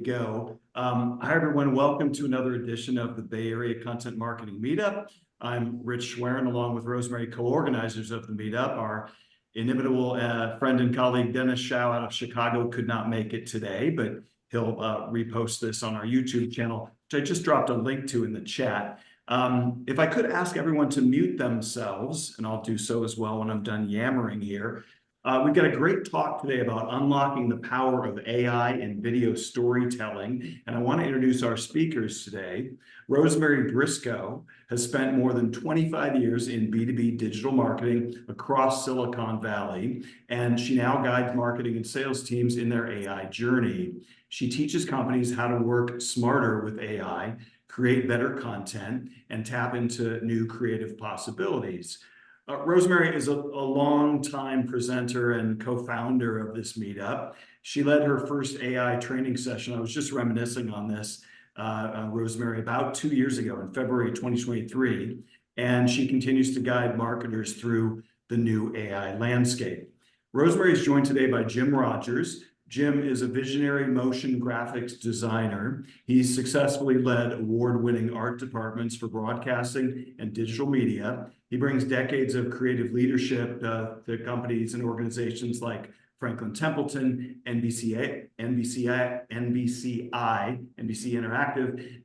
go. Hi, everyone. Welcome to another edition of the Bay Area Content Marketing Meetup. I'm Rich Schwerin, along with Rosemary, co-organizers of the meetup. Our inimitable friend and colleague, Dennis Shao out of Chicago, could not make it today, but he'll repost this on our YouTube channel, which I just dropped a link to in the chat. If I could ask everyone to mute themselves, and I'll do so as well when I'm done yammering here. We've got a great talk today about unlocking the power of AI in video storytelling. And I want to introduce our speakers today. Rosemary Brisco has spent more than 25 years in B2B digital marketing across Silicon Valley, and she now guides marketing and sales teams in their AI journey. She teaches companies how to work smarter with AI, create better content, and tap into new creative possibilities. Rosemary is a long-time presenter and co-founder of this meetup. She led her first AI training session. I was just reminiscing on this, Rosemary, about 2 years ago in February 2023, and she continues to guide marketers through the new AI landscape. Rosemary is joined today by Jim Rodgers. Jim is a visionary motion graphics designer. He's successfully led award-winning art departments for broadcasting and digital media. He brings decades of creative leadership to companies and organizations like Franklin Templeton, NBC Interactive,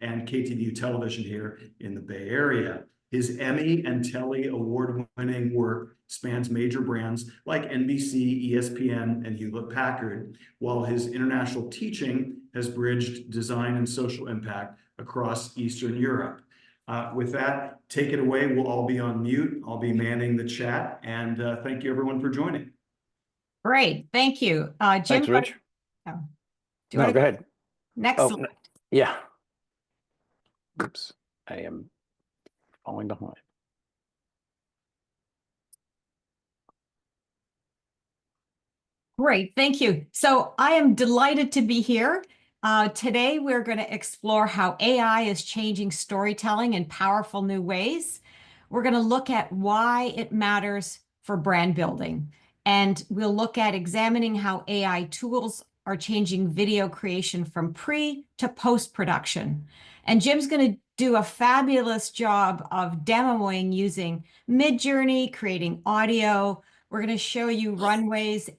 and KTVU Television here in the Bay Area. His Emmy and Telly award-winning work spans major brands like NBC, ESPN, and Hewlett-Packard, while his international teaching has bridged design and social impact across Eastern Europe. With that, take it away. We'll all be on mute. I'll be manning the chat, and thank you everyone for joining. Great, thank you. Jim, thanks, Rich. Oh. No, go ahead. Next slide. Yeah. Oops, I am falling behind. Great, thank you. So I am delighted to be here. Today, we're going to explore how AI is changing storytelling in powerful new ways. We're going to look at why it matters for brand building. And we'll look at examining how AI tools are changing video creation from pre to post-production. And Jim's going to do a fabulous job of demoing using Midjourney, creating audio. We're going to show you Runway's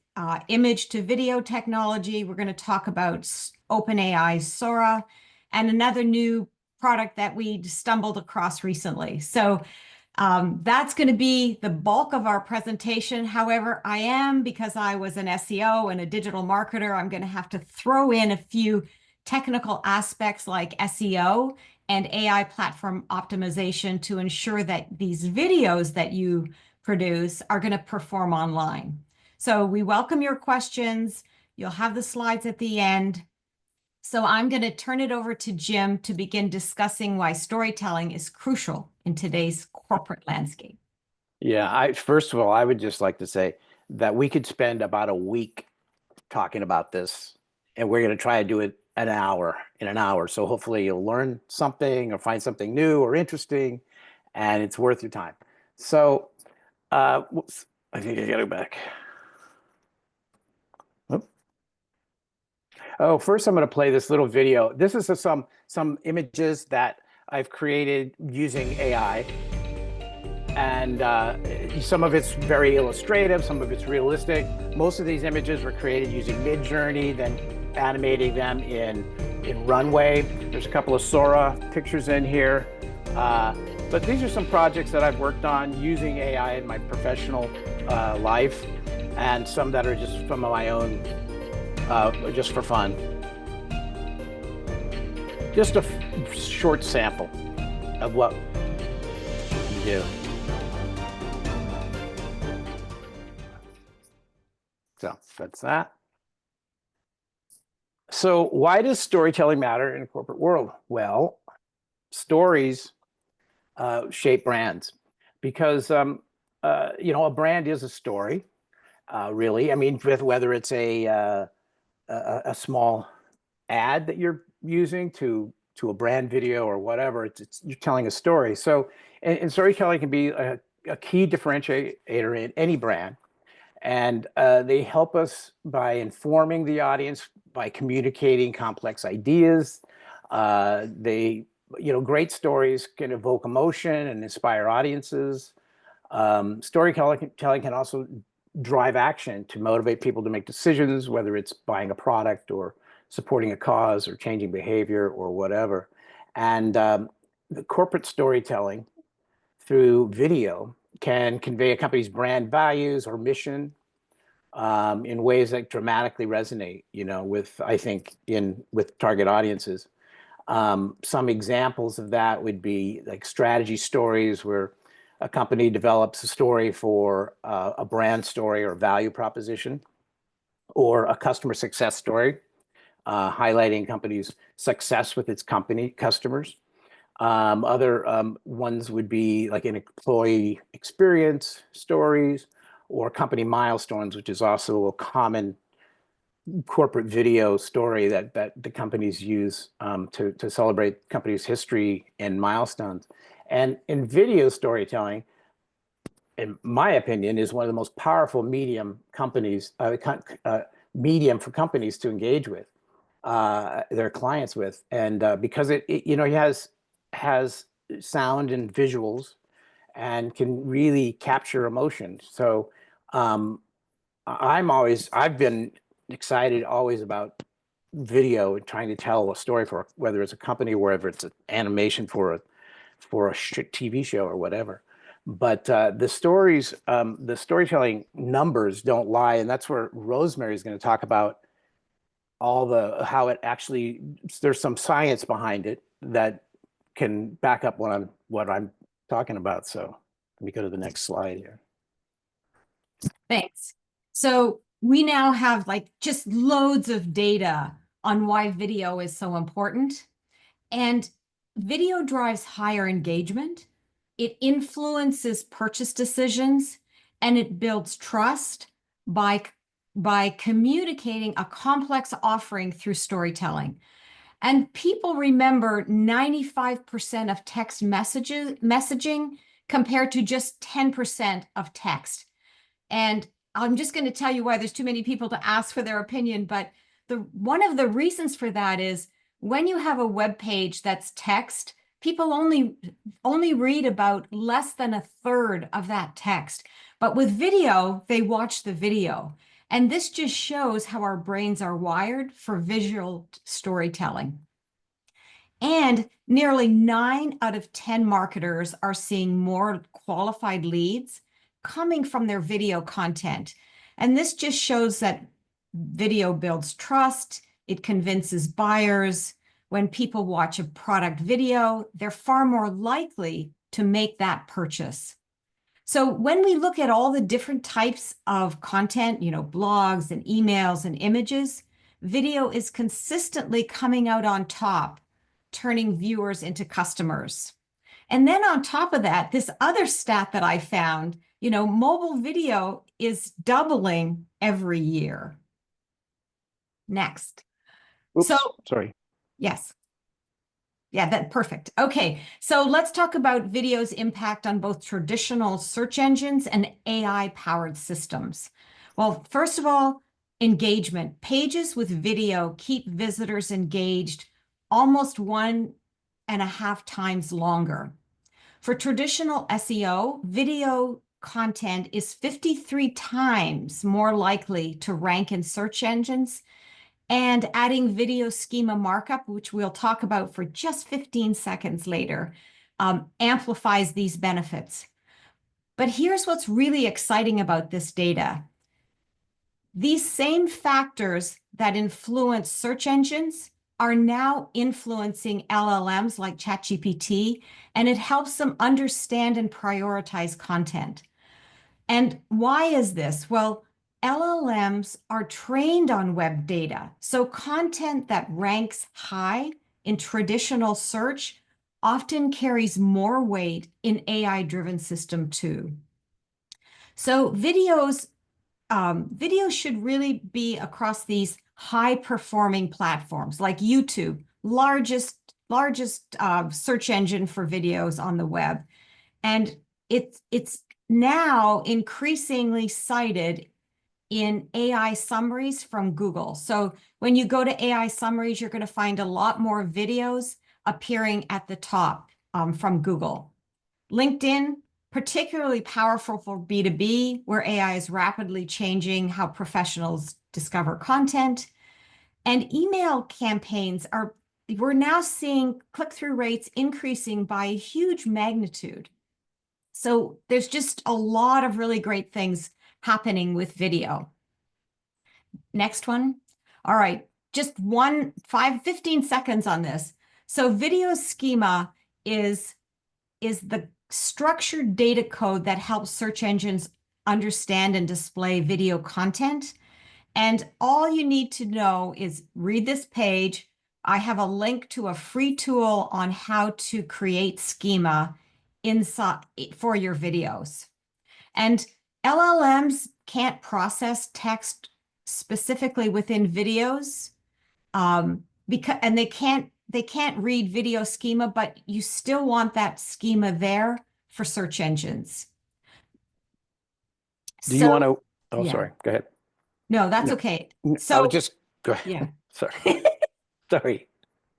image to video technology. We're going to talk about OpenAI's Sora and another new product that we stumbled across recently. So that's going to be the bulk of our presentation. However, because I was an SEO and a digital marketer, I'm going to have to throw in a few technical aspects like SEO and AI platform optimization to ensure that these videos that you produce are going to perform online. So we welcome your questions. You'll have the slides at the end. So I'm going to turn it over to Jim to begin discussing why storytelling is crucial in today's corporate landscape. Yeah, first of all, I would just like to say that we could spend about a week talking about this, and we're going to try to do it in an hour. So hopefully you'll learn something or find something new or interesting, and it's worth your time. So I think I got to go back. Oh, first I'm going to play this little video. This is some images that I've created using AI. And some of it's very illustrative, some of it's realistic. Most of these images were created using Midjourney, then animating them in Runway. There's a couple of Sora pictures in here. But these are some projects that I've worked on using AI in my professional life, and some that are just from my own, just for fun. Just a short sample of what you do. So that's that. So why does storytelling matter in a corporate world? Well, stories shape brands because, a brand is a story, really. I mean, whether it's a small ad that you're using to a brand video or whatever, you're telling a story. So, and storytelling can be a key differentiator in any brand. And they help us by informing the audience by communicating complex ideas. Great stories can evoke emotion and inspire audiences. Storytelling can also drive action to motivate people to make decisions, whether it's buying a product or supporting a cause or changing behavior or whatever. And the corporate storytelling through video can convey a company's brand values or mission in ways that dramatically resonate, with, I think, with target audiences. Some examples of that would be like strategy stories, where a company develops a story for a brand story or value proposition, or a customer success story, highlighting company's success with its customers. Other ones would be like an employee experience stories or company milestones, which is also a common corporate video story that the companies use to celebrate company's history and milestones. And in video storytelling, in my opinion, is one of the most powerful medium for companies to engage with their clients with, and because it has sound and visuals and can really capture emotion. So I've been excited always about video and trying to tell a story for whether it's a company or whether it's an animation for a TV show or whatever. But the storytelling numbers don't lie, and that's where Rosemary is going to talk about how it actually, there's some science behind it that can back up what I'm talking about. So let me go to the next slide here. Thanks. So we now have like just loads of data on why video is so important. And video drives higher engagement. It influences purchase decisions, and it builds trust by communicating a complex offering through storytelling. And people remember 95% of text messaging compared to just 10% of text. And I'm just going to tell you why there's too many people to ask for their opinion, but one of the reasons for that is when you have a web page that's text, people only read about less than a third of that text. But with video, they watch the video. And this just shows how our brains are wired for visual storytelling. And nearly 9 out of 10 marketers are seeing more qualified leads coming from their video content. And this just shows that video builds trust. It convinces buyers. When people watch a product video, they're far more likely to make that purchase. So when we look at all the different types of content, blogs and emails and images, video is consistently coming out on top, turning viewers into customers. And then on top of that, this other stat that I found, mobile video is doubling every year. Next. Oops, so, sorry. Yes. Yeah, perfect. Okay, so let's talk about video's impact on both traditional search engines and AI-powered systems. Well, first of all, engagement. Pages with video keep visitors engaged almost 1.5 times longer. For traditional SEO, video content is 53 times more likely to rank in search engines, and adding video schema markup, which we'll talk about for just 15 seconds later, amplifies these benefits. But here's what's really exciting about this data. These same factors that influence search engines are now influencing LLMs like ChatGPT, and it helps them understand and prioritize content. And why is this? Well, LLMs are trained on web data, so content that ranks high in traditional search often carries more weight in AI-driven system too. So video should really be across these high-performing platforms like YouTube, largest search engine for videos on the web, and it's now increasingly cited in AI summaries from Google. So when you go to AI summaries, you're going to find a lot more videos appearing at the top from Google. LinkedIn, particularly powerful for B2B, where AI is rapidly changing how professionals discover content. And email campaigns we're now seeing click-through rates increasing by a huge magnitude. So there's just a lot of really great things happening with video. Next one. All right, just 15 seconds on this. So video schema is the structured data code that helps search engines understand and display video content. And all you need to know is read this page. I have a link to a free tool on how to create schema inside for your videos. And LLMs can't process text specifically within videos, because they can't read video schema, but you still want that schema there for search engines. Do you want to? Oh, yeah. sorry. Go ahead. No, that's No, okay. I So would just go ahead. yeah. Sorry. Sorry.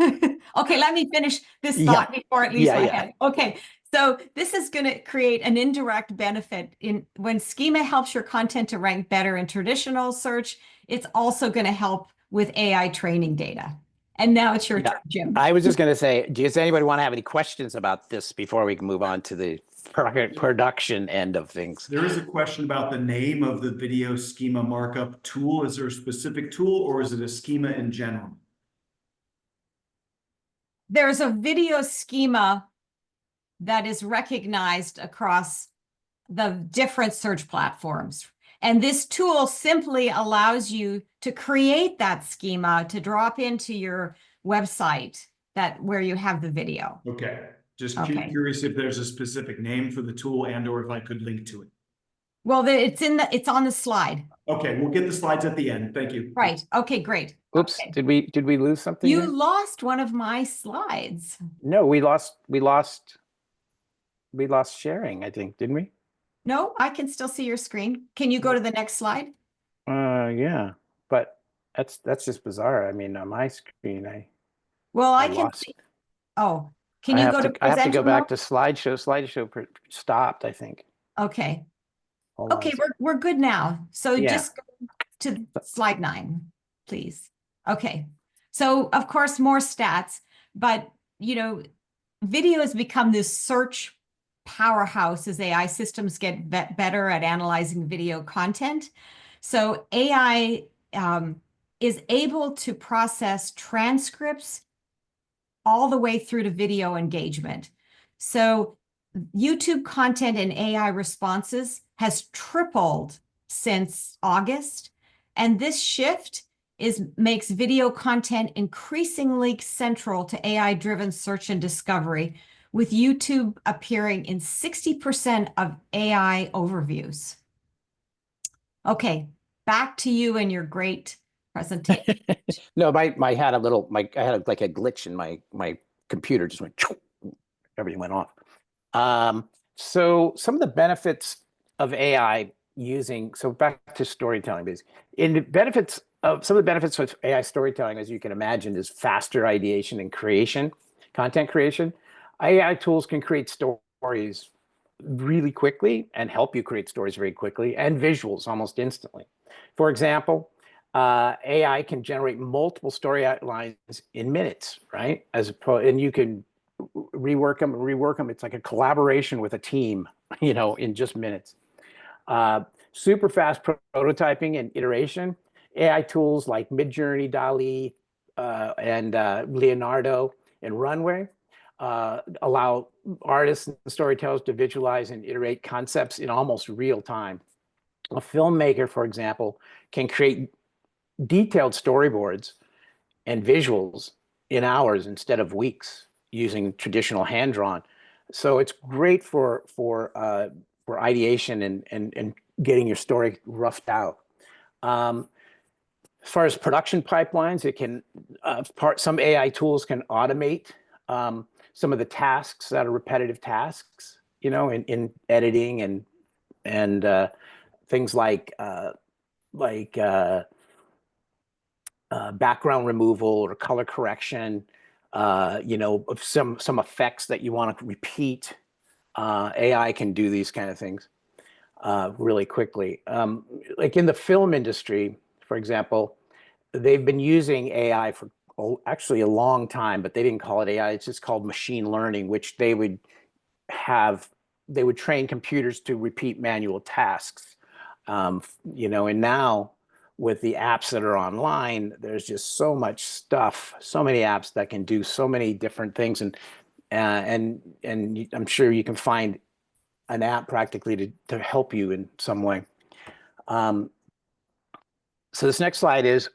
Okay, let me finish this Yeah. thought before it leaves Yeah, my yeah. head. Okay, so this is going to create an indirect benefit when schema helps your content to rank better in traditional search. It's also going to help with AI training data. And now it's your Yeah. turn, Jim. I was just going to say, does anybody want to have any questions about this before we can move on to the production end of things? There is a question about the name of the video schema markup tool. Is there a specific tool or is it a schema in general? There's a video schema that is recognized across the different search platforms. And this tool simply allows you to create that schema to drop into your website where you have the video. Okay, just Okay. curious if there's a specific name for the tool and or if I could link to it. Well, it's on the slide. Okay, we'll get the slides at the end. Thank you. Right. Okay, great. Oops, Okay. did we lose something You there? lost one of my slides. No, we lost sharing, I think, didn't we? No, I can still see your screen. Can you go to the next slide? Yeah, but that's just bizarre. I mean, on my screen, Well, I I can lost. see. Oh, can you go to I have to go presenter back mode? to slideshow. Slideshow stopped, I think. Okay. Hold on a Okay, second. we're good now. So Yeah. just go to slide 9, please. Okay. So of course more stats, but video has become this search powerhouse as AI systems get better at analyzing video content. So AI is able to process transcripts all the way through to video engagement. So YouTube content and AI responses has tripled since August. And this shift makes video content increasingly central to AI-driven search and discovery, with YouTube appearing in 60% of AI overviews. Okay, back to you and your great presentation. No, I had like a glitch in my computer, just went, everything went off. So some of the benefits of AI so back to storytelling, basically. Some of the benefits of AI storytelling, as you can imagine, is faster ideation and content creation. AI tools can create stories really quickly and help you create stories very quickly, and visuals almost instantly. For example, AI can generate multiple story outlines in minutes, right? And you can rework them. It's like a collaboration with a team, in just minutes. Super fast prototyping and iteration. AI tools like Midjourney, DALL-E, and Leonardo and Runway allow artists and storytellers to visualize and iterate concepts in almost real time. A filmmaker, for example, can create detailed storyboards and visuals in hours instead of weeks using traditional hand-drawn. So it's great for ideation and getting your story roughed out. As far as production pipelines, it can some AI tools can automate some of the tasks that are repetitive tasks, in editing and things like like background removal or color correction, of some effects that you want to repeat. AI can do these kind of things really quickly. Like in the film industry, for example, they've been using AI for actually a long time, but they didn't call it AI. It's just called machine learning, which they would train computers to repeat manual tasks. And now with the apps that are online, there's just so much stuff, so many apps that can do so many different things. And I'm sure you can find an app practically to help you in some way. So this next slide is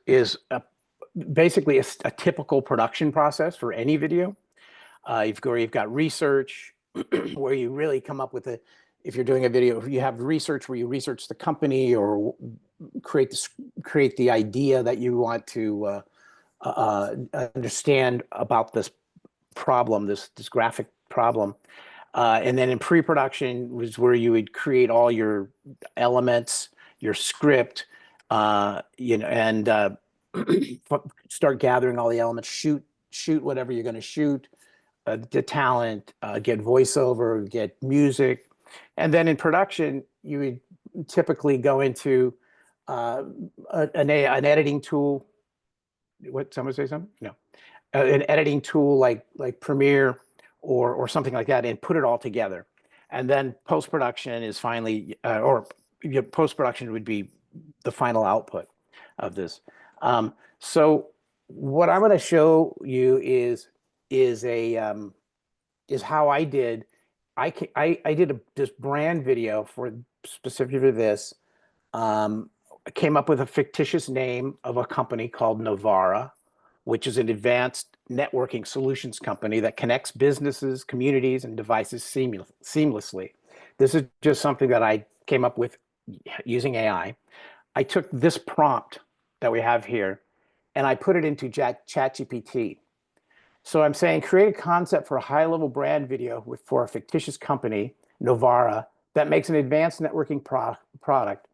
basically a typical production process for any video. You've got research, where you really come up with if you're doing a video, if you have research where you research the company or create the idea that you want to understand about this problem, this graphic problem. And then in pre-production was where you would create all your elements, your script, and start gathering all the elements, shoot whatever you're going to shoot, the talent, get voiceover, get music. And then in production, you would typically go into an editing tool. What, someone say something? No. An editing tool like Premiere or something like that, and put it all together. And then post-production is finally, post-production would be the final output of this. So what I'm going to show you is how I did. I did this brand video for specifically for this. I came up with a fictitious name of a company called Novara, which is an advanced networking solutions company that connects businesses, communities, and devices seamlessly. This is just something that I came up with using AI. I took this prompt that we have here and I put it into ChatGPT. So I'm saying, create a concept for a high-level brand video for a fictitious company, Novara, that makes an advanced networking product.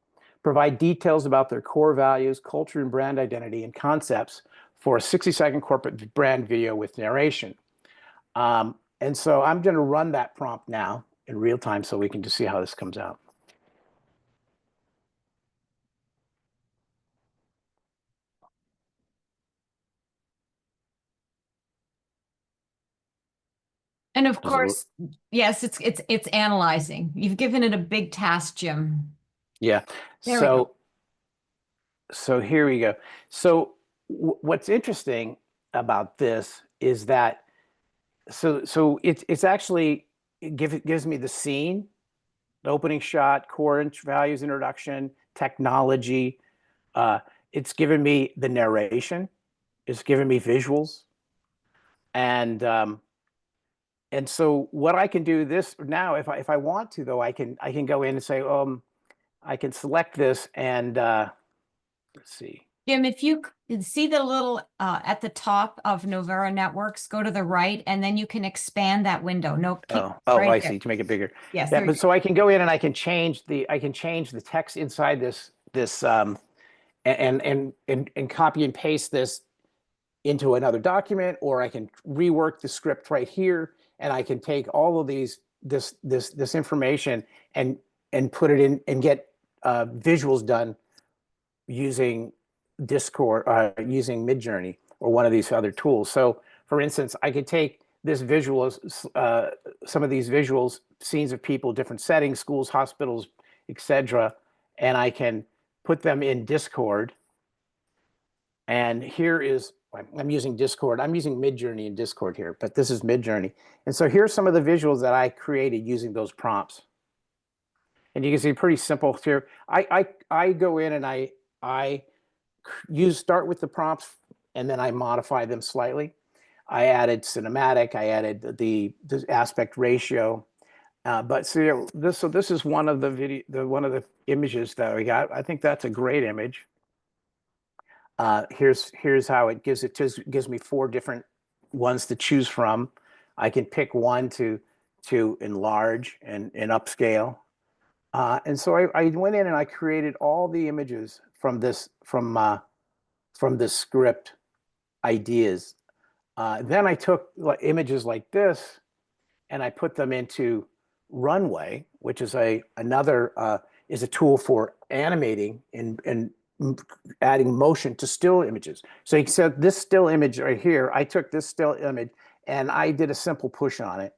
Provide details about their core values, culture, and brand identity, and concepts for a 60-second corporate brand video with narration. And so I'm going to run that prompt now in real time so we can just see how this comes out. And of course, yes, it's analyzing. You've given it a big task, Jim. Yeah. There we go. So here we go. So what's interesting about this is that it's actually gives me the scene, the opening shot, core values, introduction, technology. It's given me the narration. It's given me visuals, and so what I can do this now, if I want to, though, I can go in and say, I can select this and let's see. Jim, if you see the little at the top of Novara Networks, go to the right, and then you can expand that window. No, right I see, to make it bigger. Yes. Yeah, but so I can go in and I can change the text inside this and copy and paste this into another document, or I can rework the script right here, and I can take all of this information and put it in and get visuals done using Discord, using Midjourney or one of these other tools. So for instance, I could take this visuals, some of these visuals, scenes of people, different settings, schools, hospitals, etc., and I can put them in Discord. And here is, I'm using Discord. I'm using Midjourney in Discord here, but this is Midjourney. And so here's some of the visuals that I created using those prompts. And you can see pretty simple here. I go in and I start with the prompts, and then I modify them slightly. I added cinematic. I added the aspect ratio. But so this is one of the images that we got. I think that's a great image. Here's how it gives me 4 different ones to choose from. I can pick one to enlarge and upscale. And so I went in and I created all the images from this script ideas. Then I took images like this and I put them into Runway, which is another tool for animating and adding motion to still images. So you said this still image right here, I took this still image and I did a simple push on it.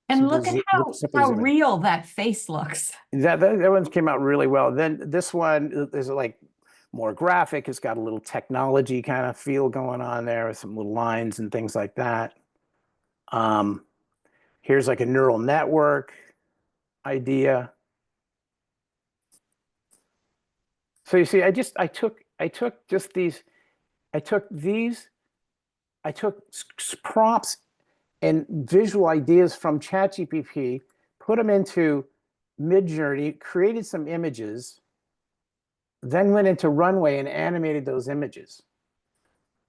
And look at how real that face looks. That one came out really well. Then this one is like more graphic. It's got a little technology kind of feel going on there with some little lines and things like that. Here's like a neural network idea. So you see, I took prompts and visual ideas from ChatGPT, put them into Midjourney, created some images, then went into Runway and animated those images.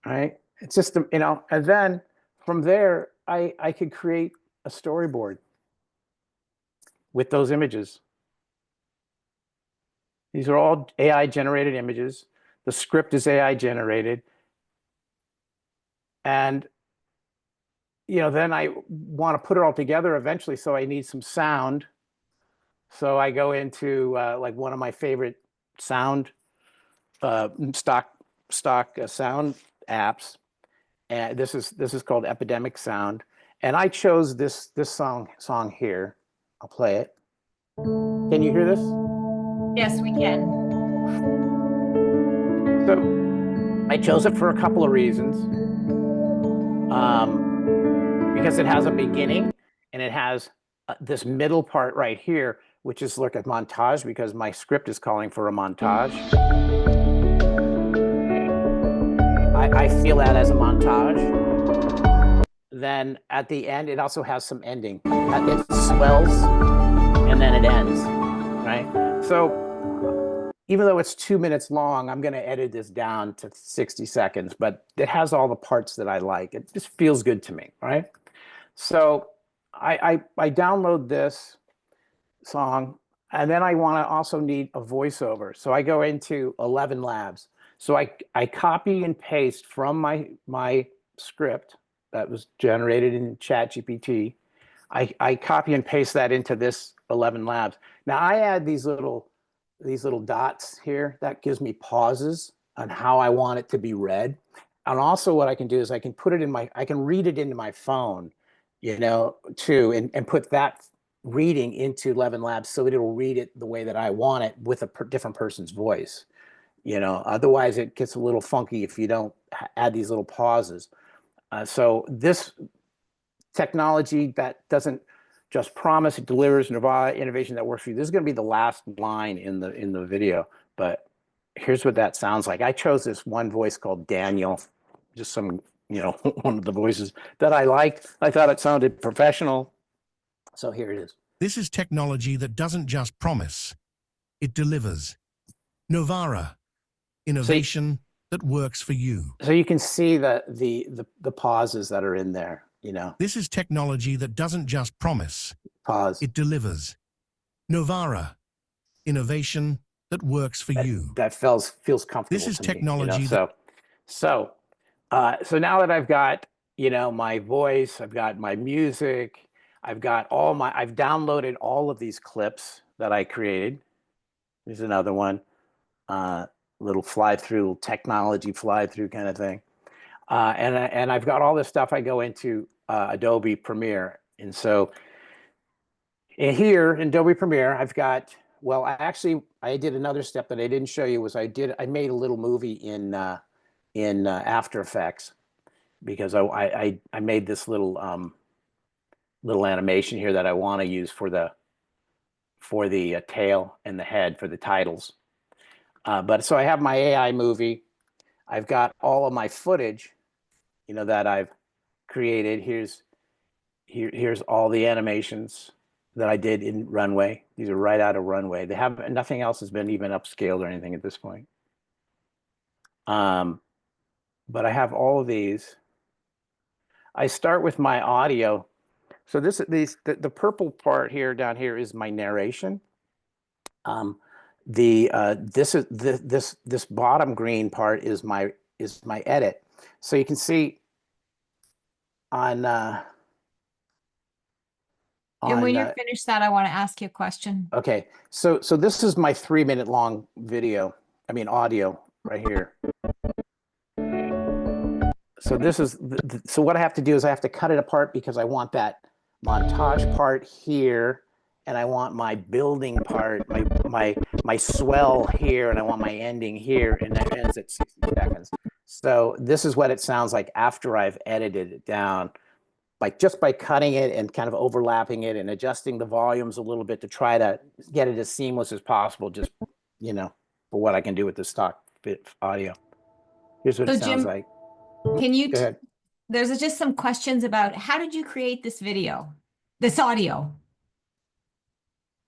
Right? It's just, and then from there, I could create a storyboard with those images. These are all AI generated images. The script is AI generated. And then I want to put it all together eventually, so I need some sound. So I go into like one of my favorite sound stock sound apps, and this is called Epidemic Sound. And I chose this song here. I'll play it. Can you hear this? Yes, we can. So I chose it for a couple of reasons. Because it has a beginning and it has this middle part right here, which is like a montage, because my script is calling for a montage. I feel that as a montage. Then at the end, it also has some ending. It swells and then it ends, right? So even though it's 2 minutes long, I'm going to edit this down to 60 seconds, but it has all the parts that I like. It just feels good to me, right? So I download this song, and then I want to also need a voiceover. So I go into 11 Labs. So I copy and paste from my script that was generated in ChatGPT. I copy and paste that into this 11 Labs. Now I add these little dots here. That gives me pauses on how I want it to be read. And also what I can do is I can put it I can read it into my phone, too, and put that reading into 11 Labs so that it'll read it the way that I want it with a different person's voice. Otherwise it gets a little funky if you don't add these little pauses. So this technology that doesn't just promise, it delivers innovation that works for you. This is going to be the last line in the video, but here's what that sounds like. I chose this one voice called Daniel, just some, one of the voices that I liked. I thought it sounded professional. So here it is. This is technology that doesn't just promise, it delivers. Novara, innovation that works for you. So you can see the pauses that are in there, This is technology that doesn't just promise, pause. it delivers. Novara, innovation that works for you. That feels comfortable. This is technology. So now that I've got, my voice, I've got my music, I've downloaded all of these clips that I created. There's another one, little technology fly through kind of thing. And I've got all this stuff. I go into Adobe Premiere. And so here in Adobe Premiere, I've got, I did another step that I didn't show you. I made a little movie in After Effects, because I made this little animation here that I want to use for the tail and the head for the titles. But so I have my AI movie. I've got all of my footage, that I've created. Here's all the animations that I did in Runway. These are right out of Runway. Nothing else has been even upscaled or anything at this point. But I have all of these. I start with my audio. So the purple part here down here is my narration. this bottom green part is my edit. So you can see on And when you're finished that, I want to ask you a question. okay, so this is my 3-minute long video. I mean audio right here. So this is so what I have to do is I have to cut it apart because I want that montage part here, and I want my building part, my swell here, and I want my ending here, and that ends at 60 seconds. So this is what it sounds like after I've edited it down, like just by cutting it and kind of overlapping it and adjusting the volumes a little bit to try to get it as seamless as possible, just, you know, for what I can do with the stock audio. Here's what it sounds Jim, like. Can you, Go ahead. There's just some questions about how did you create this video, this audio?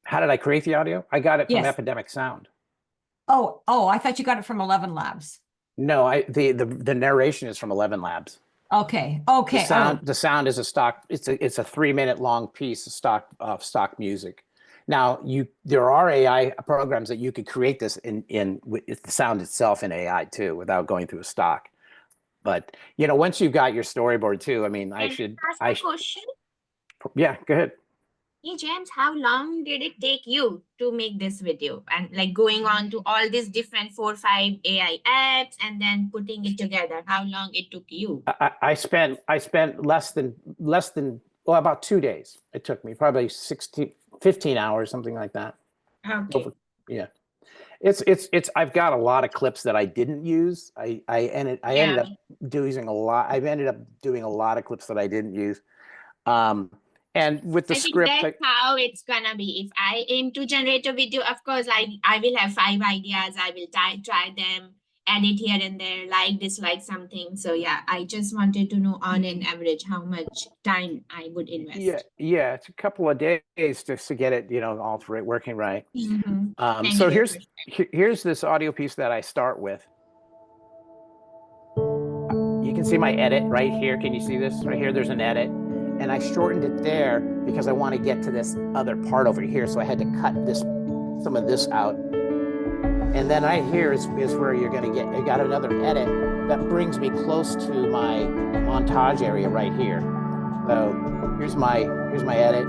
How did I create the audio? I got it from Yes. Epidemic Sound. Oh, I thought you got it from 11 Labs. No, the narration is from 11 Labs. Okay. The sound is a stock. It's a 3-minute long piece of stock music. Now there are AI programs that you could create this in with the sound itself in AI too, without going through a stock. But you know, once you've got your storyboard too, I mean, Can I ask a question? Yeah, go ahead. Hey James, how long did it take you to make this video, and like going on to all these different 4 or 5 AI apps and then putting it together? How long it took you? I spent less than well, about 2 days. It took me probably 15 hours, something like that. Okay. Yeah. It's I've got a lot of clips that I didn't use. I ended up doing a lot. I've ended up doing a lot of clips that I didn't use. And with the script, that's how it's gonna be. If I aim to generate a video, of course, I will have 5 ideas. I will try them, edit here and there, dislike something. So yeah, I just wanted to know on an average how much time I would invest. Yeah, it's a couple of days just to get it, you know, all working right. Mm-hmm. So here's this audio piece that I start with. You can see my edit right here. Can you see this right here? There's an edit. And I shortened it there because I want to get to this other part over here. So I had to cut some of this out. And then right here is where you're going to get, I got another edit that brings me close to my montage area right here. So here's my edit.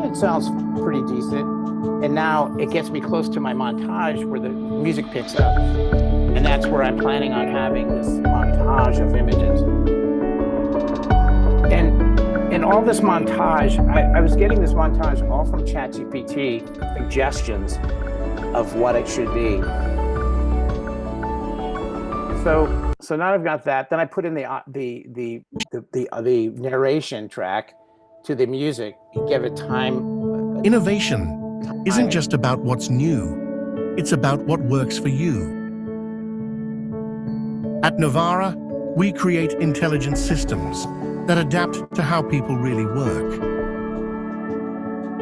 It sounds pretty decent. And now it gets me close to my montage where the music picks up. And that's where I'm planning on having this montage of images. And in all this montage, I was getting this montage all from ChatGPT, suggestions of what it should be. So now I've got that. Then I put in the narration track to the music and give it time. Innovation isn't just about what's new. It's about what works for you. At Novara, we create intelligent systems that adapt to how people really work.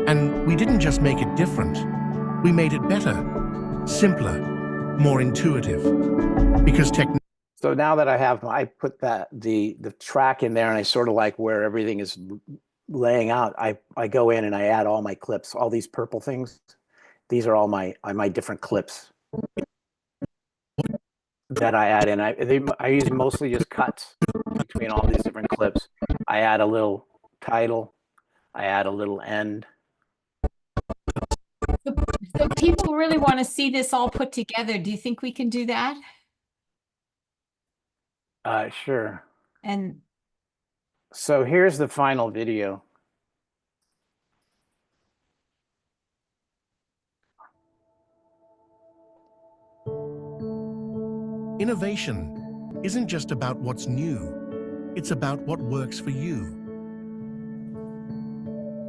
And we didn't just make it different, we made it better, simpler, more intuitive. Because So now that I put the track in there and I sort of like where everything is laying out, I go in and I add all my clips, all these purple things. These are all my different clips that I add in. I use mostly just cuts between all these different clips. I add a little title. I add a little end. So people really want to see this all put together. Do you think we can do that? Sure. And so here's the final video. Innovation isn't just about what's new, it's about what works for you.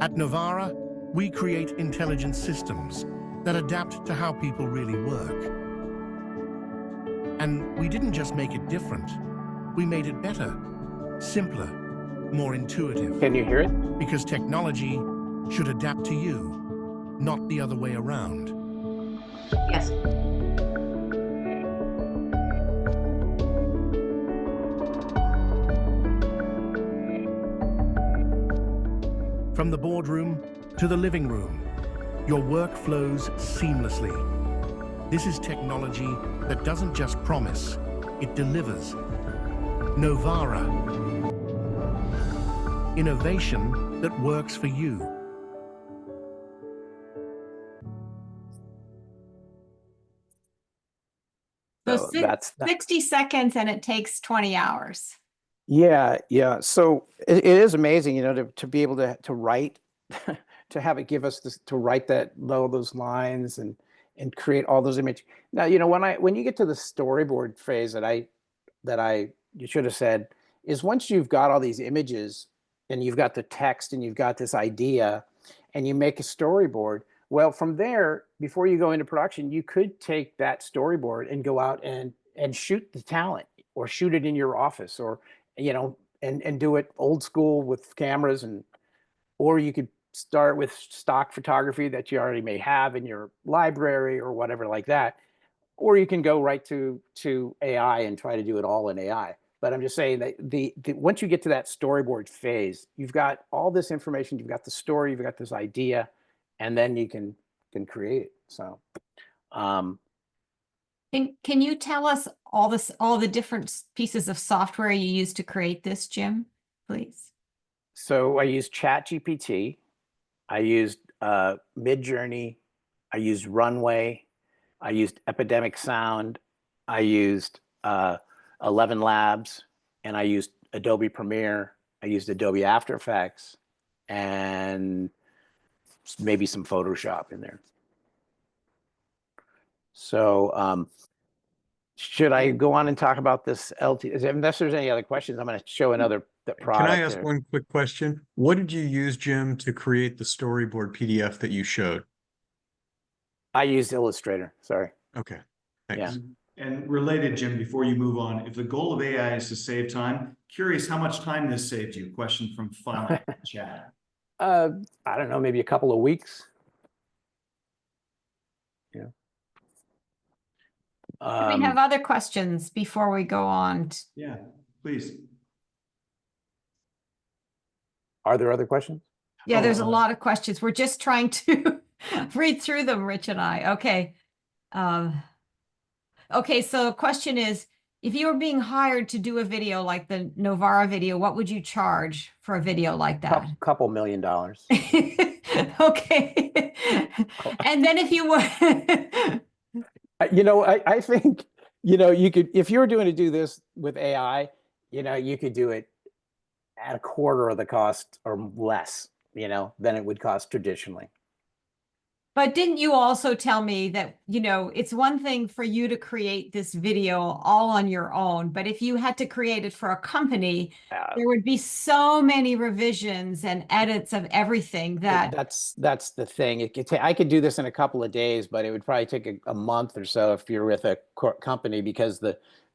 At Novara, we create intelligent systems that adapt to how people really work. And we didn't just make it different, we made it better, simpler, more intuitive. Can you hear it? Because technology should adapt to you, not the other way around. yes. From the boardroom to the living room, your work flows seamlessly. This is technology that doesn't just promise, it delivers. Novara. Innovation that works for you. So So that's 60 seconds and it takes 20 hours. Yeah, yeah. So it is amazing, you know, to be able to write, to have it give us this, to write those lines and create all those images. Now, you know, when you get to the storyboard phase you should have said is once you've got all these images and you've got the text and you've got this idea and you make a storyboard, well, from there, before you go into production, you could take that storyboard and go out and shoot the talent or shoot it in your office or, you know, and do it old school with cameras or you could start with stock photography that you already may have in your library or whatever like that. Or you can go right to AI and try to do it all in AI. But I'm just saying that the once you get to that storyboard phase, you've got all this information, you've got the story, you've got this idea, and then you can create it. So Can you tell us all the different pieces of software you use to create this, Jim, please? So I used ChatGPT, I used Midjourney, I used Runway, I used Epidemic Sound, I used 11 Labs, and I used Adobe Premiere, I used Adobe After Effects, and maybe some Photoshop in there. So should I go on and talk about this LT? Unless there's any other questions, I'm going to show another product. Can I ask one quick question? What did you use, Jim, to create the storyboard PDF that you showed? I used Illustrator. Sorry. Okay. Thanks. Yeah. And related, Jim, before you move on, if the goal of AI is to save time, curious how much time this saved you? Question from Final Chat. I don't know, maybe a couple of weeks. Yeah. We have other questions before we go on. Yeah, please. Are there other questions? Yeah, there's a lot of questions. We're just trying to read through them, Rich and I. Okay. Okay, so the question is, if you were being hired to do a video like the Novara video, what would you charge for a video like that? Couple $1 million. Okay. And then if you were... You know, I think, you know, you could, if you were doing to do this with AI, you know, you could do it at a quarter of the cost or less, you know, than it would cost traditionally. But didn't you also tell me that, you know, it's one thing for you to create this video all on your own, but if you had to create it for a company, there would be so many revisions and edits of everything that... That's the thing. It could I could do this in a couple of days, but it would probably take a month or so if you're with a company because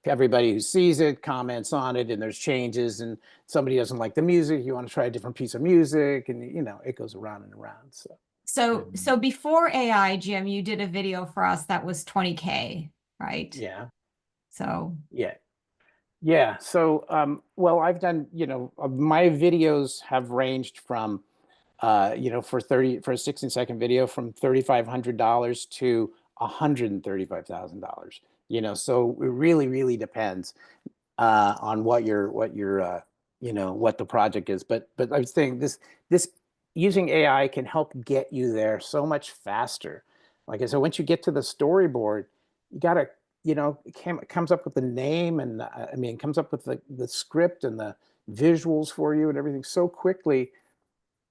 everybody who sees it comments on it and there's changes and somebody doesn't like the music, you want to try a different piece of music and, you know, it goes around and around. So before AI, Jim, you did a video for us that was 20K, right? Yeah. So yeah. So well, I've done, you know, my videos have ranged from you know, for a 16-second video from $3,500 to $135,000. You know, so it really depends on what your you know, what the project is. But I was saying this using AI can help get you there so much faster. Like I said, once you get to the storyboard, you gotta, you know, it comes up with the name and I mean, it comes up with the script and the visuals for you and everything so quickly,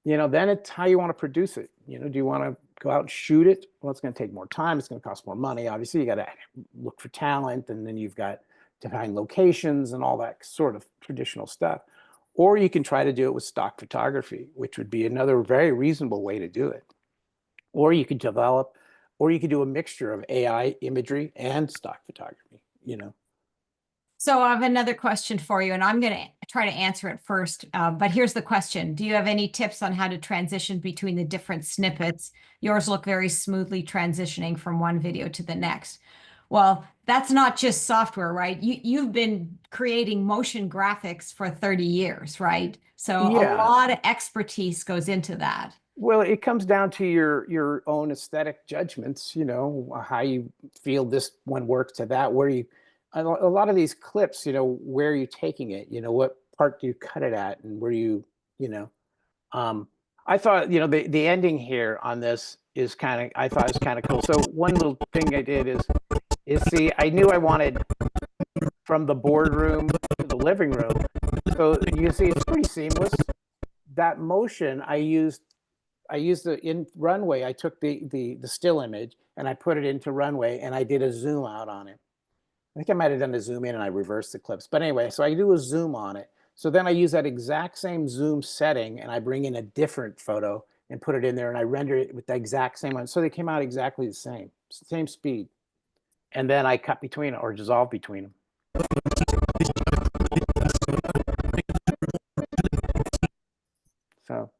you know, then it's how you want to produce it. You know, do you want to go out and shoot it? Well, it's going to take more time. It's going to cost more money. Obviously, you got to look for talent and then you've got to find locations and all that sort of traditional stuff. Or you can try to do it with stock photography, which would be another very reasonable way to do it. Or you could develop, or you could do a mixture of AI imagery and stock photography, you know. So I have another question for you, and I'm going to try to answer it first. But here's the question. Do you have any tips on how to transition between the different snippets? Yours look very smoothly transitioning from one video to the next. Well, that's not just software, right? You've been creating motion graphics for 30 years, right? So Yeah. a lot of expertise goes into that. Well, it comes down to your own aesthetic judgments, you know, how you feel this one works to that, where you, a lot of these clips, you know, where are you taking it? You know, what part do you cut it at, and where you know, I thought, you know, the ending here on this is I thought it was kind of cool. So one little thing I did is see, I knew I wanted from the boardroom to the living room. So you can see it's pretty seamless. That motion I used in Runway. I took the still image and I put it into Runway and I did a zoom out on it. I think I might have done a zoom in and I reversed the clips. But anyway, so I do a zoom on it. So then I use that exact same zoom setting and I bring in a different photo and put it in there and I render it with the exact same one. So they came out exactly the same speed. And then I cut between or dissolve between them. So,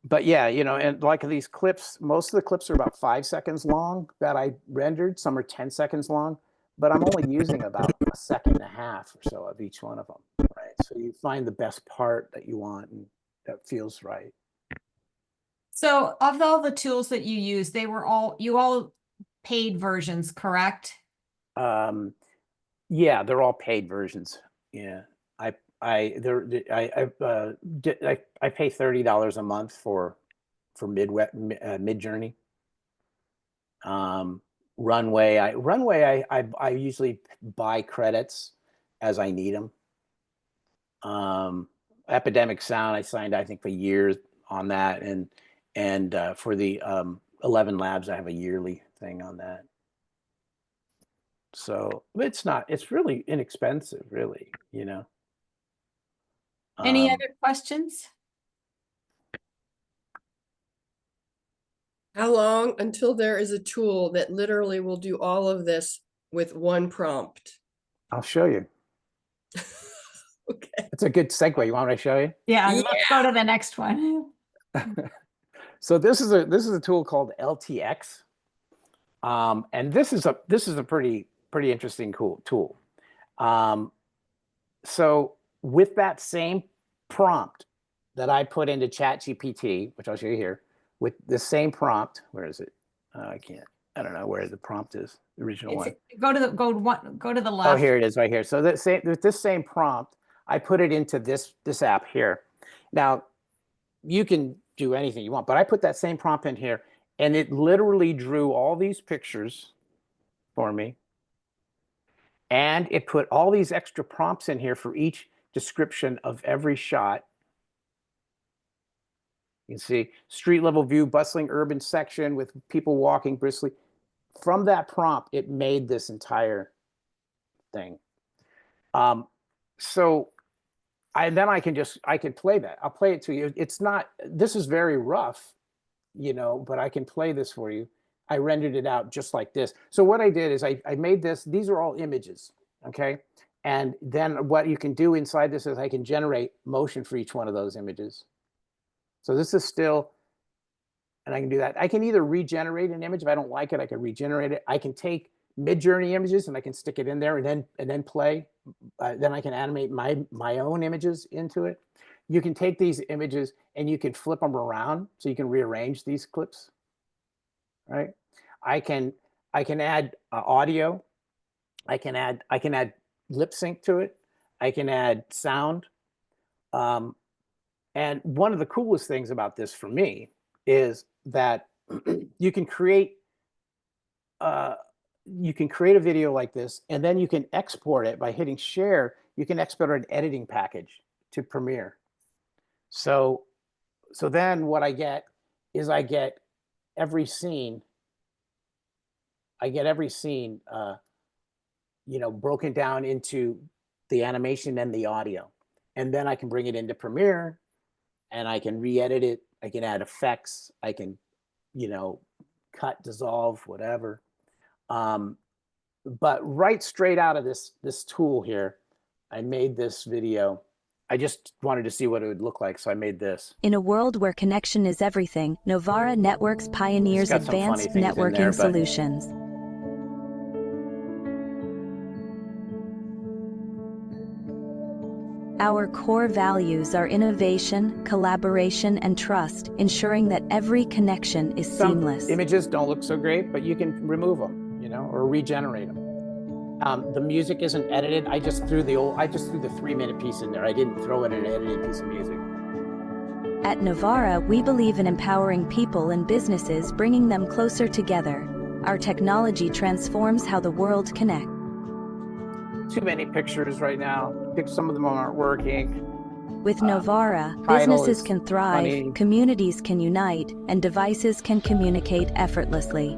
but yeah, you know, and like these clips, most of the clips are about 5 seconds long that I rendered. Some are 10 seconds long, but I'm only using about 1.5 seconds or so of each one of them, right? So you find the best part that you want and that feels right. So of all the tools that you use, you all paid versions, correct? Yeah, they're all paid versions. Yeah, I pay $30 a month for Midjourney. Runway, I usually buy credits as I need them. Epidemic Sound, I signed, I think, for years on that, and for the 11 Labs, I have a yearly thing on that. So it's really inexpensive, really, you know. Any other questions? How long until there is a tool that literally will do all of this with one prompt? I'll show you. Okay. It's a good segue. You want me to show you? Yeah, let's go to the next one. So this is a tool called LTX, and this is a pretty interesting cool tool. So with that same prompt that I put into ChatGPT, which I'll show you here, with the same prompt, where is it? I don't know where the prompt is. The original one. Go to the left. Oh, here it is, right here. So with this same prompt, I put it into this app here. Now, you can do anything you want, but I put that same prompt in here, and it literally drew all these pictures for me. And it put all these extra prompts in here for each description of every shot. You can see street level view, bustling urban section with people walking briskly. From that prompt, it made this entire thing. So I can play that. I'll play it to you. This is very rough, you know, but I can play this for you. I rendered it out just like this. So what I did is I made this. These are all images, okay? And then what you can do inside this is I can generate motion for each one of those images. So this is still, and I can do that. I can either regenerate an image. If I don't like it, I can regenerate it. I can take Midjourney images and I can stick it in there and then play. Then I can animate my own images into it. You can take these images and you can flip them around so you can rearrange these clips. Right? I can add audio. I can add lip sync to it. I can add sound. And one of the coolest things about this for me is that you can create a video like this, and then you can export it by hitting share. You can export an editing package to Premiere. So then what I get is I get every scene, you know, broken down into the animation and the audio. And then I can bring it into Premiere and I can re-edit it. I can add effects. I can, you know, cut, dissolve, whatever. But right straight out of this tool here, I made this video. I just wanted to see what it would look like, so I made this. In a world where connection is everything, Novara Networks pioneers advanced networking solutions. Our core values are innovation, collaboration, and trust, ensuring that every connection is seamless. Some images don't look so great, but you can remove them, or regenerate them. The music isn't edited. I just threw the 3-minute piece in there. I didn't throw in an edited piece of music. At Novara, we believe in empowering people and businesses, bringing them closer together. Our technology transforms how the world connects. Too many pictures right now. Some of them aren't working. With Novara, businesses can thrive, communities can unite, and devices can communicate effortlessly.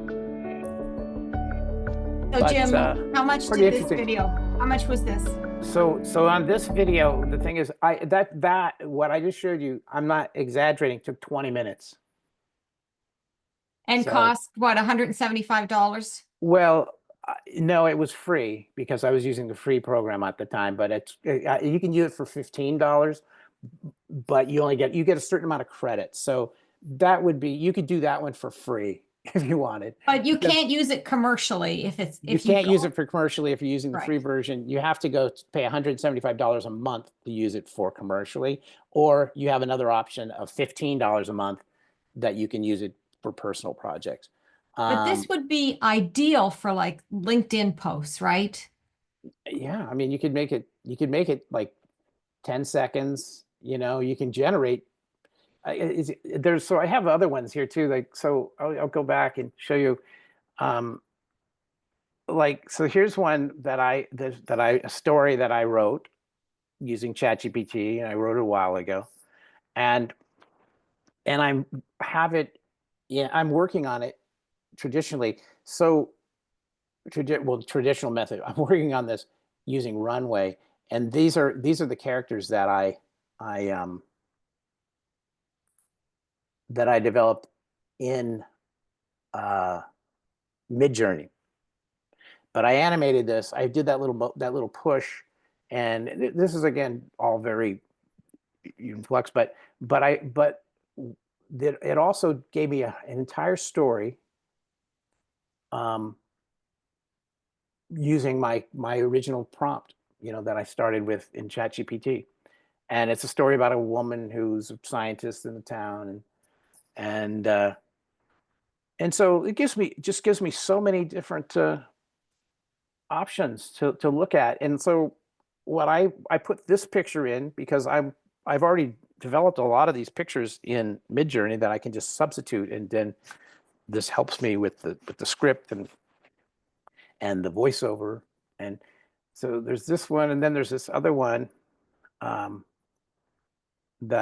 So Jim, how much did this video, how much was this? So on this video, the thing is, what I just showed you, I'm not exaggerating, took 20 minutes. And cost, what, $175? Well, no, it was free because I was using the free program at the time, but you can use it for $15, but you get a certain amount of credit. So that would be, you could do that one for free if you wanted. But you can't use it commercially you can't use it for commercially if you're using the free version. You have to go pay $175 a month to use it for commercially, or you have another option of $15 a month that you can use it for personal projects. But this would be ideal for like LinkedIn posts, right? Yeah, I mean, you could make it like 10 seconds, you can generate. So I have other ones here too. Like, so I'll go back and show you. So here's one a story that I wrote using ChatGPT, and I wrote it a while ago, and I'm working on it traditionally. So traditional method. I'm working on this using Runway, and these are the characters that I developed in Midjourney. But I animated this. I did that little push, and this is again all very in flux. But it also gave me an entire story. Using my original prompt, that I started with in ChatGPT, and it's a story about a woman who's a scientist in the town, and so it gives me so many different options to look at. And so what I put this picture in because I've already developed a lot of these pictures in Midjourney that I can just substitute, and then this helps me with the script and the voiceover. And so there's this one, and then there's this other one that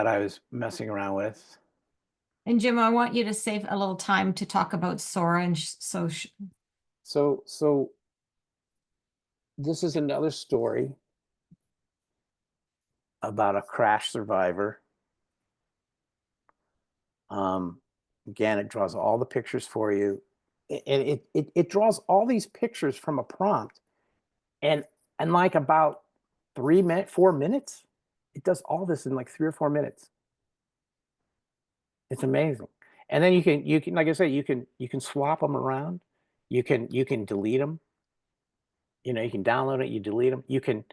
I was messing around with. And Jim, I want you to save a little time to talk about Sora. And so this is another story about a crash survivor. Again, it draws all the pictures for you. And it draws all these pictures from a prompt, and like about 4 minutes, it does all this in like 3 or 4 minutes. It's amazing. And then you can like I say, you can swap them around. You can delete them. You can download it, you delete them. You can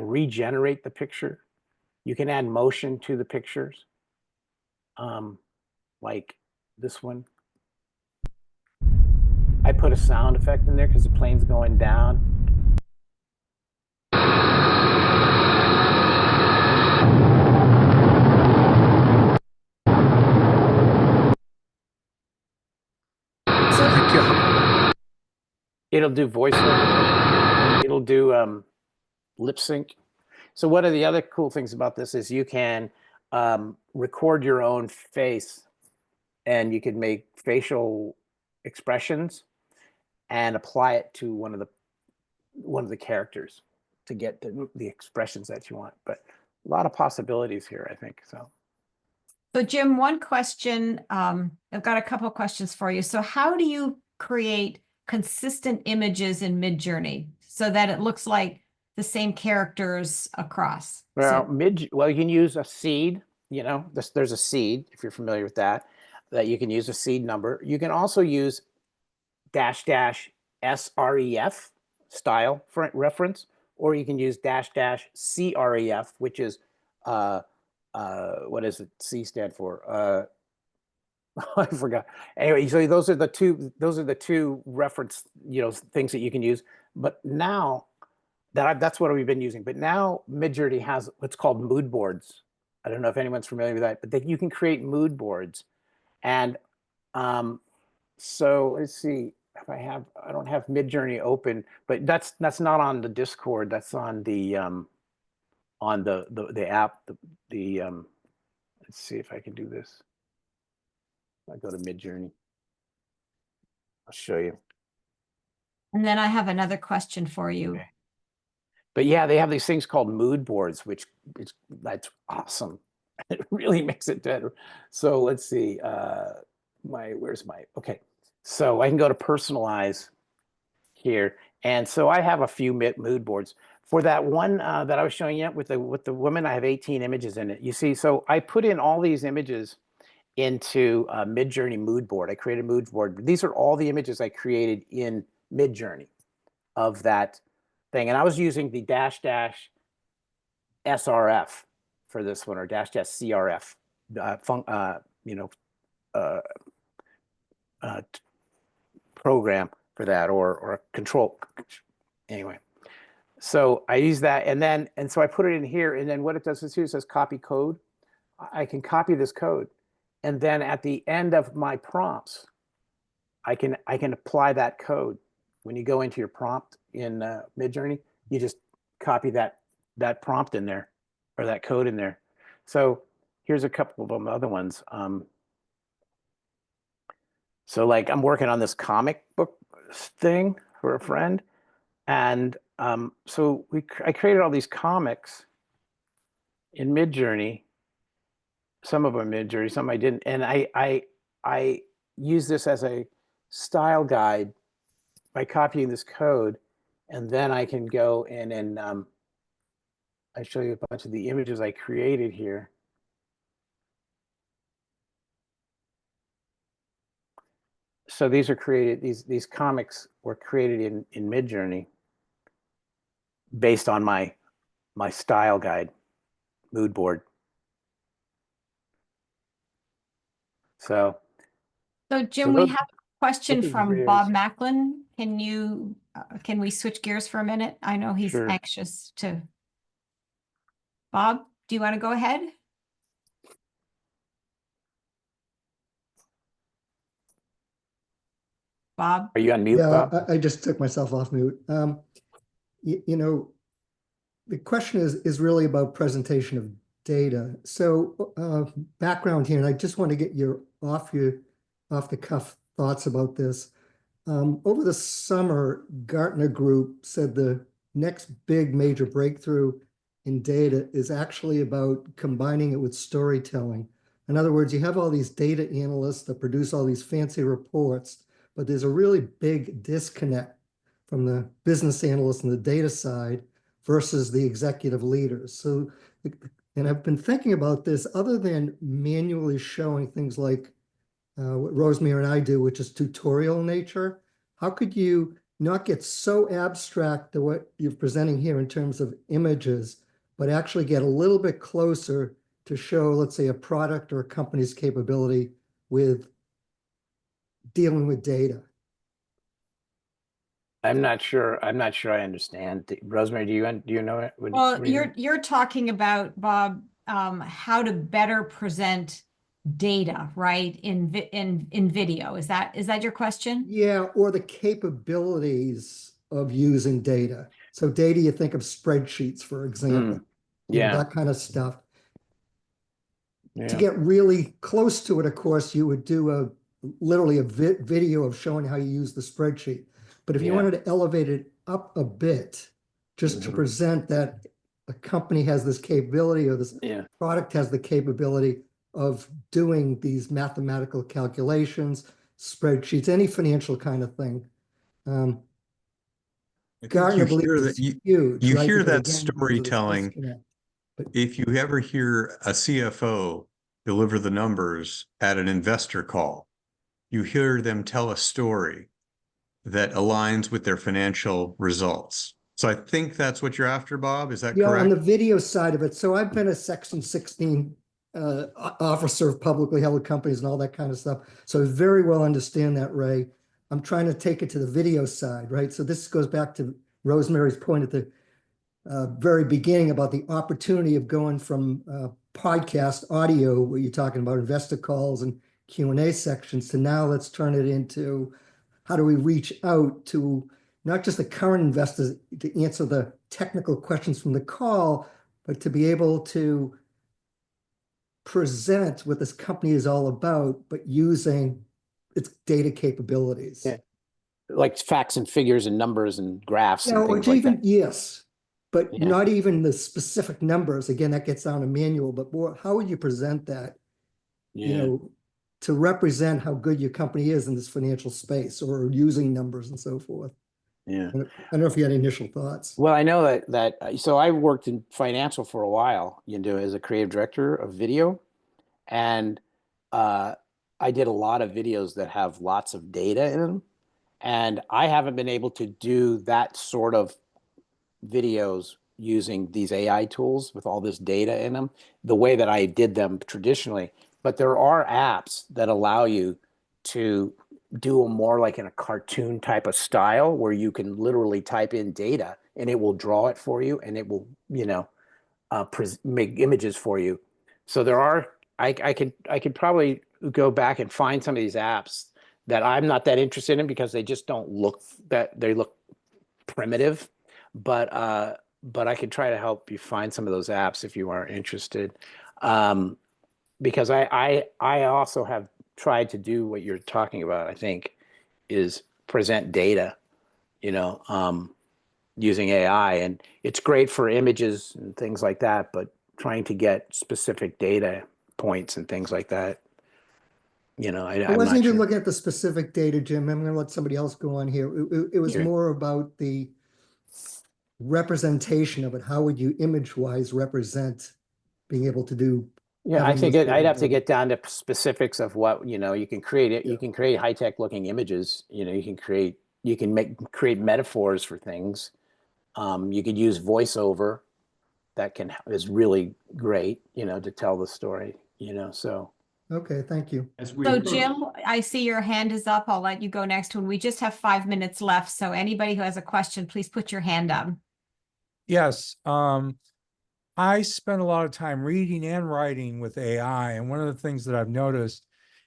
regenerate the picture. You can add motion to the pictures. Like this one. I put a sound effect in there because the plane's going down. It'll do voiceover. It'll do lip sync. So one of the other cool things about this is you can record your own face, and you can make facial expressions and apply it to one of the characters to get the expressions that you want. But a lot of possibilities here, I think. So Jim, one question, I've got a couple of questions for you. So how do you create consistent images in Midjourney so that it looks like the same characters across? Well, you can use a seed, there's a seed, if you're familiar with that you can use a seed number. You can also use -- sref style for reference, or you can use --cref, which is what does it C stand for? I forgot. Anyway, so those are the two reference, things that you can use. But now that's what we've been using. But now Midjourney has what's called mood boards. I don't know if anyone's familiar with that, but you can create mood boards. And so let's see if I don't have Midjourney open, but that's not on the Discord. That's on the app. Let's see if I can do this. I go to Midjourney. I'll show you. And then I have another question for you. Okay. But yeah, they have these things called mood boards, that's awesome. It really makes it better. So let's see. Okay. So I can go to personalize here. And so I have a few mood boards. For that one that I was showing you with the woman, I have 18 images in it. You see, so I put in all these images into a Midjourney mood board. I created a mood board. These are all the images I created in Midjourney of that thing. And I was using the --SRF for this one, or --CRF program for that, or a control. Anyway, so I use that, and so I put it in here, and then what it does is here it says copy code. I can copy this code, and then at the end of my prompts, I can apply that code. When you go into your prompt in Midjourney, you just copy that prompt in there, or that code in there. So here's a couple of other ones. So like I'm working on this comic book thing for a friend, and so I created all these comics in Midjourney. Some of them in Midjourney, some I didn't, and I use this as a style guide by copying this code, and then I can go in and I show you a bunch of the images I created here. So these are created, these comics were created in Midjourney based on my style guide mood board. So Jim, we those- have a question those are from videos. Bob Macklin. Can we switch gears for a minute? I know he's Sure. anxious to. Bob, do you want to go ahead? Bob? Are you on mute, Yeah, Bob? I just took myself off mute. The question is really about presentation of data. So background here, and I just want to get your off the cuff thoughts about this. Over the summer, Gartner Group said the next big major breakthrough in data is actually about combining it with storytelling. In other words, you have all these data analysts that produce all these fancy reports, but there's a really big disconnect from the business analysts and the data side versus the executive leaders. So, and I've been thinking about this, other than manually showing things like what Rosemary and I do, which is tutorial nature, how could you not get so abstract to what you're presenting here in terms of images, but actually get a little bit closer to show, let's say, a product or a company's capability with dealing with data? I'm not sure I understand. Rosemary, do you know it? Well, you're talking about, Bob, how to better present data, right, in video. Is that your question? Yeah, or the capabilities of using data. So data, you think of spreadsheets, for example. Yeah. That kind of stuff. Yeah. To get really close to it, of course, you would do literally a video of showing how you use the spreadsheet. But if you wanted to elevate it up a bit, just to present that a company has this capability, or this product has the capability of doing these mathematical calculations, spreadsheets, any financial kind of thing. Gartner believes it's huge. You right? hear Because, that again, there's this storytelling. disconnect. But If you ever hear a CFO deliver the numbers at an investor call, you hear them tell a story that aligns with their financial results. So I think that's what you're after, Bob. Is that Yeah, on the correct? video side of it. So I've been a Section 16 officer of publicly held companies and all that kind of stuff. So I very well understand that, Ray. I'm trying to take it to the video side, right? So this goes back to Rosemary's point at the very beginning about the opportunity of going from podcast audio, where you're talking about investor calls and Q&A sections, to now let's turn it into how do we reach out to not just the current investors to answer the technical questions from the call, but to be able to present what this company is all about, but using its data capabilities. Yeah. Like facts and figures and numbers and graphs and Now, things or like even, that. yes, but Yeah. not even the specific numbers. Again, that gets down to manual, but more, how would you present that, you Yeah. know, to represent how good your company is in this financial space, or using numbers and so forth? Yeah. I don't know if you had initial thoughts. Well, I know that so I worked in financial for a while, as a creative director of video, and I did a lot of videos that have lots of data in them, and I haven't been able to do that sort of videos using these AI tools with all this data in them the way that I did them traditionally. But there are apps that allow you to do them more like in a cartoon type of style, where you can literally type in data and it will draw it for you, and it will, make images for you. So there are, I could probably go back and find some of these apps that I'm not that interested in, because they just don't look they look primitive, but I could try to help you find some of those apps if you are interested. Because I also have tried to do what you're talking about, I think, is present data, using AI, and it's great for images and things like that, but trying to get specific data points and things like that, I I'm wasn't not even sure. looking at the specific data, Jim. I'm going to let somebody else go on here. It was Sure. more about the representation of it. How would you image-wise represent being able to do? Yeah, I having think those I'd have to capabilities? get down to specifics of what, you can create it. You can create high-tech looking images, you can create metaphors for things. You could use voiceover is really great, to tell the story, so. Okay, thank you. As we So approach- Jim, I see your hand is up. I'll let you go next one. We just have 5 minutes left. So anybody who has a question, please put your hand up. Yes, I spend a lot of time reading and writing with AI, and one of the things that I've noticed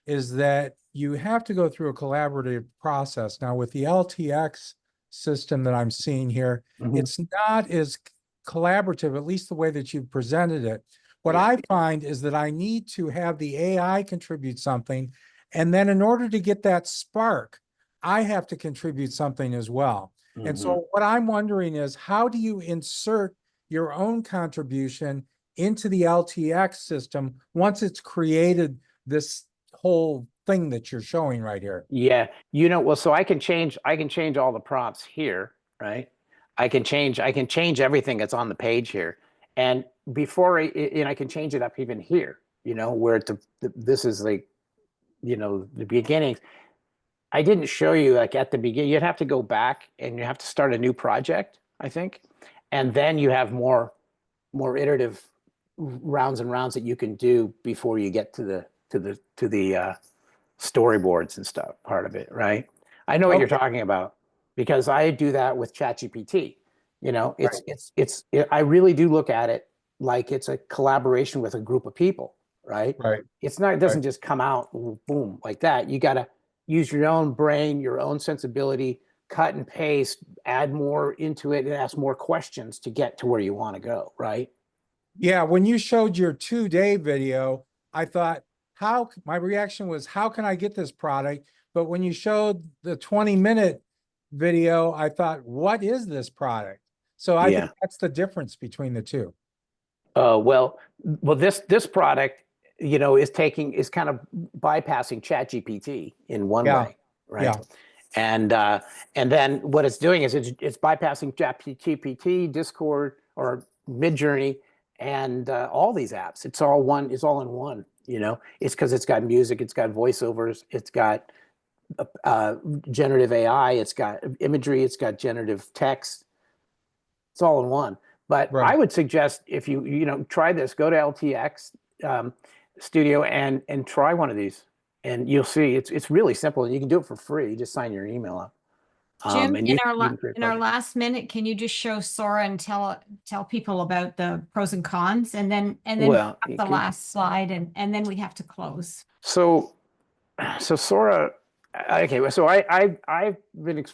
is that you have to go through a collaborative process. Now, with the LTX system that I'm seeing here, Mhm. it's not as collaborative, at least the way that you've presented it. What Yeah. I find is that I need to have the AI contribute something, and then in order to get that spark, I have to contribute something as well. And so what I'm wondering is, how do you insert your own contribution into the LTX system once it's created this whole thing that you're showing right here? Yeah, well, so I can change all the prompts here, right? I can change everything that's on the page here. And and I can change it up even here, where this is like, the beginnings. I didn't show you, like, at the beginning. You'd have to go back and you have to start a new project, I think. And then you have more iterative rounds and rounds that you can do before you get to the storyboards and stuff, part of it, right? I know what you're talking about, because I do that with ChatGPT. I really do look at it like it's a collaboration with a group of people, right? Right. It doesn't just come out boom like that. You got to use your own brain, your own sensibility, cut and paste, add more into it, and ask more questions to get to where you want to go, right? Yeah, when you showed your 2-day video, I thought, my reaction was, how can I get this product? But when you showed the 20-minute video, I thought, what is this product? So I think that's the difference between the two. Well, this product, is kind of bypassing ChatGPT in one way, right? Yeah. And then what it's doing is it's bypassing ChatGPT, Discord, or Midjourney, and all these apps. It's all in one. It's because it's got music, it's got voiceovers, it's got generative AI, it's got imagery, it's got generative text. It's all in one. But Right. I would suggest if you try this, go to LTX Studio and try one of these, and you'll see it's really simple. You can do it for free. You just sign your email up. Jim, And in you our can create in our projects. last minute, can you just show Sora and tell people about the pros and cons, and then Well, the last slide, and then we have to close. So Sora, okay. So I've been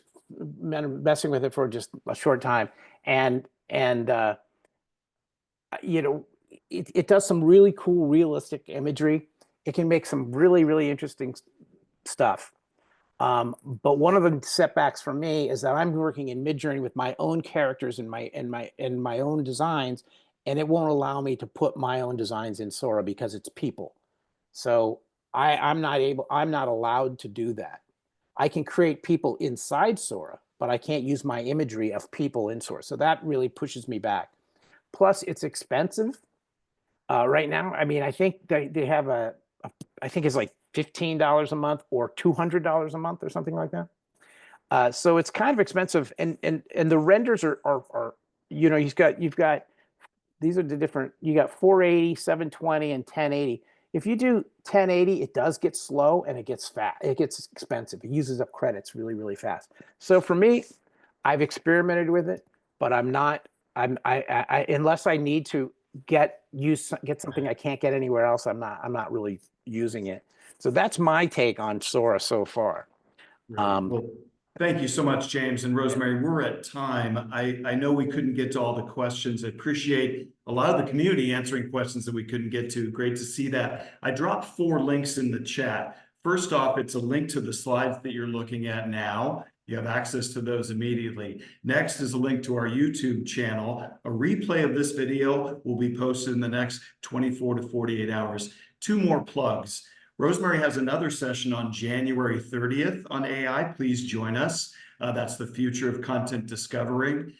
messing with it for just a short time, and it does some really cool, realistic imagery. It can make some really, really interesting stuff. But one of the setbacks for me is that I'm working in Midjourney with my own characters and my own designs, and it won't allow me to put my own designs in Sora because it's people. So I'm not allowed to do that. I can create people inside Sora, but I can't use my imagery of people in Sora. So that really pushes me back. Plus, it's expensive right now. I mean, I think they have I think it's like $15 a month or $200 a month or something like that. So it's kind of expensive, and the renders are you've got these are the different. You got 480, 720, and 1080. If you do 1080, it does get slow and it gets fast. It gets expensive. It uses up credits really, really fast. So for me, I've experimented with it, but I'm not. I unless I need to get something I can't get anywhere else. I'm not really using it. So that's my take on Sora so far. Well, thank you so much, James and Rosemary. We're at time. I know we couldn't get to all the questions. I appreciate a lot of the community answering questions that we couldn't get to. Great to see that. I dropped 4 links in the chat. First off, it's a link to the slides that you're looking at now. You have access to those immediately. Next is a link to our YouTube channel. A replay of this video will be posted in the next 24 to 48 hours. 2 more plugs. Rosemary has another session on January 30th on AI. Please join us. That's the future of content discovery,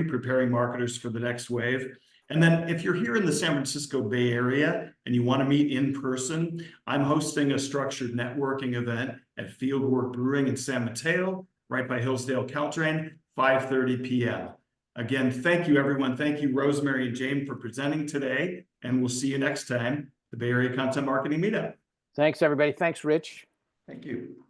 preparing marketers for the next wave. And then if you're here in the San Francisco Bay Area and you want to meet in person, I'm hosting a structured networking event at Fieldwork Brewing in San Mateo, right by Hillsdale Caltrain, 5:30 p.m. Again, thank you, everyone. Thank you, Rosemary and James, for presenting today. And we'll see you next time, the Bay Area Content Marketing Meetup. Thanks, everybody. Thanks, Rich. Thank you.